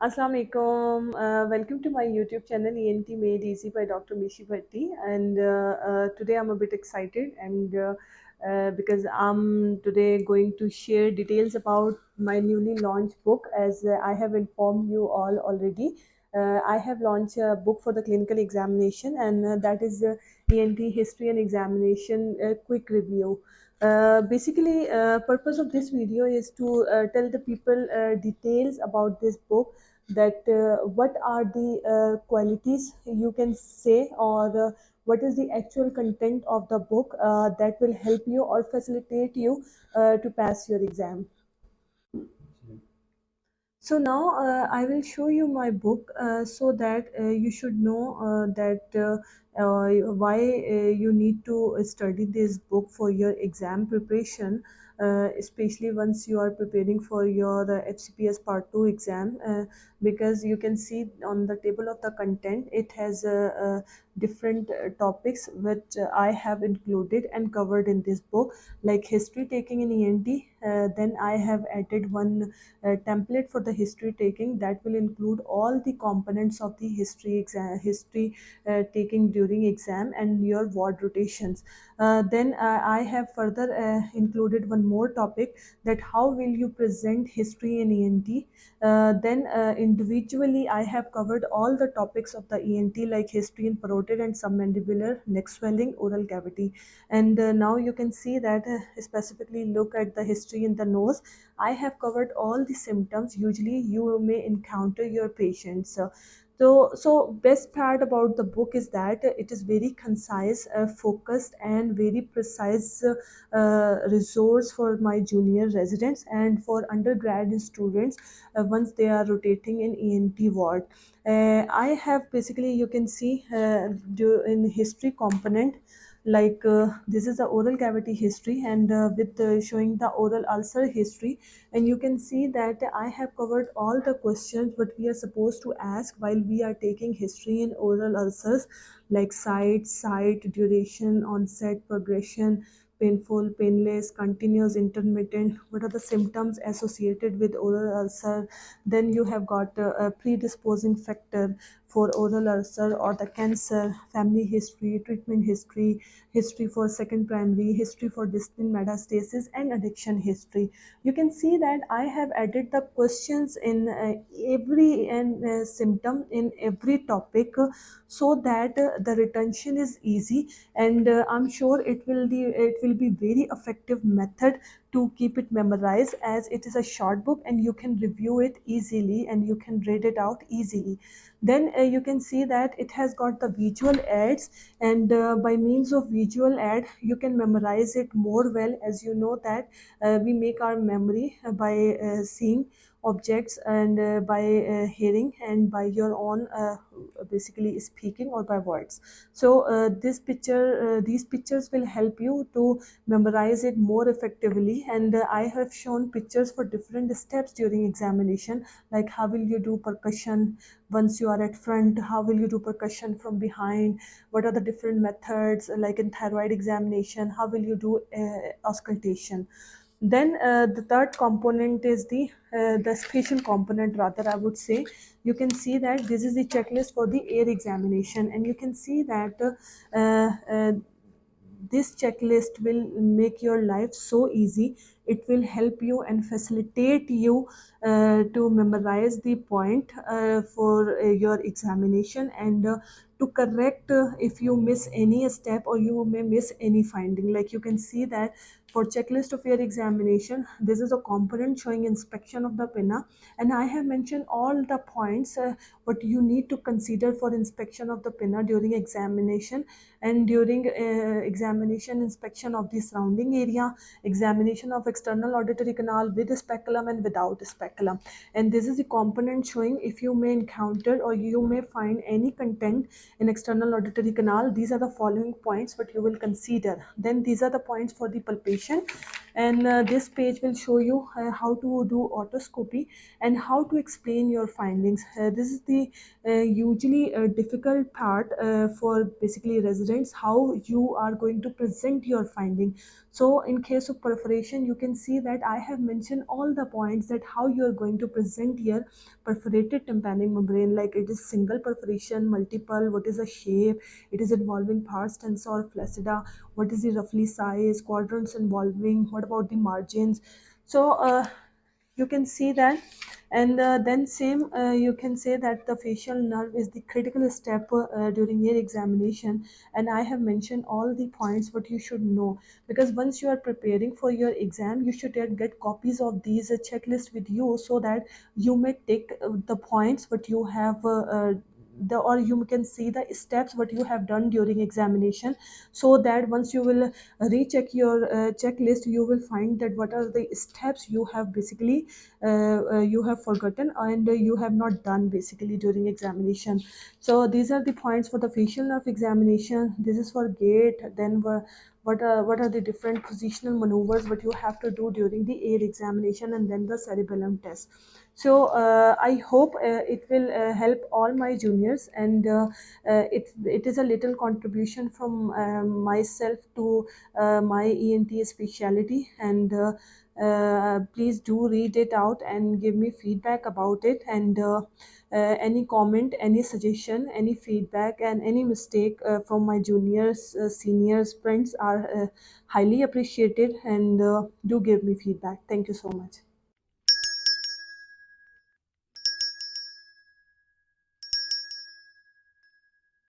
Assalamu alaikum. Welcome to my YouTube channel E.N.T Made Easy by Dr Mishi Bhatti. And today I'm a bit excited and because I'm today going to share details about my newly launched book. As I have informed you all already, I have launched a book for the clinical examination, and that is E.N.T History and Examination Quick Review. Basically, purpose of this video is to tell the people details about this book, that what are the qualities you can say, or what is the actual content of the book that will help you or facilitate you to pass your exam. So now I will show you my book so that you should know why you need to study this book for your exam preparation, especially once you are preparing for your FCPS Part 2 exam, because you can see on the table of the content it has different topics which I have included and covered in this book, like history taking in ENT. Then I have added one template for the history taking that will include all the components of the history taking during exam and your ward rotations. Then I have further included one more topic, that how will you present history in ENT. Then individually I have covered all the topics of the ENT, like history in parotid and submandibular neck swelling, oral cavity. And now you can see that specifically look at the history in the nose. I have covered all the symptoms usually you may encounter your patients. So best part about the book is that it is very concise, focused, and very precise resource for my junior residents and for undergrad students once they are rotating in ENT ward. I have basically, you can see in history component, like this is the oral cavity history, and with showing the oral ulcer history. And you can see that I have covered all the questions what we are supposed to ask while we are taking history in oral ulcers, like site, duration, onset, progression, painful, painless, continuous, intermittent, what are the symptoms associated with oral ulcer. Then you have got a predisposing factor for oral ulcer or the cancer, family history, treatment history, history for second primary, history for distant metastasis, and addiction history. You can see that I have added the questions in every and symptom in every topic, so that the retention is easy, and I'm sure it will be very effective method to keep it memorized, as it is a short book and you can review it easily and you can read it out easily. Then you can see that it has got the visual aids, and by means of visual aid you can memorize it more well, as you know that we make our memory by seeing objects, and by hearing, and by your own basically speaking, or by words. So these pictures will help you to memorize it more effectively, and I have shown pictures for different steps during examination, like how will you do percussion once you are at front, how will you do percussion from behind, what are the different methods, like in thyroid examination, how will you do auscultation. Then the third component is the spatial component, rather I would say. You can see that this is the checklist for the air examination, and you can see that this checklist will make your life so easy. It will help you and facilitate you to memorize the point for your examination, and to correct if you miss any step or you may miss any finding. Like you can see that for checklist of your examination, this is a component showing inspection of the pinna, and I have mentioned all the points what you need to consider for inspection of the pinna during examination, and during examination, inspection of the surrounding area, examination of external auditory canal with speculum and without speculum. And this is the component showing if you may encounter or you may find any content in external auditory canal. These are the following points what you will consider. Then these are the points for the palpation. And this page will show you how to do otoscopy and how to explain your findings. This is the usually difficult part for basically residents, how you are going to present your finding. So in case of perforation, you can see that I have mentioned all the points that how you are going to present your perforated tympanic membrane, like it is single perforation, multiple, what is the shape, it is involving pars tensa or flaccida, what is the roughly size, quadrants involving, what about the margins. So you can see that. And then same you can say that the facial nerve is the critical step during your examination, and I have mentioned all the points what you should know, because once you are preparing for your exam, you should get copies of these checklist with you, so that you may take the points what you have the or you can see the steps what you have done during examination, so that once you will recheck your checklist, you will find that what are the steps you have basically you have forgotten and you have not done basically during examination. So these are the points for the facial nerve examination. This is for gait. Then what are the different positional maneuvers what you have to do during the air examination, and then the cerebellum test. So I hope it will help all my juniors, and it is a little contribution from myself to my ENT specialty. And please do read it out and give me feedback about it. And any comment, any suggestion, any feedback, and any mistake from my juniors, seniors, friends are highly appreciated. And do give me feedback. Thank you so much.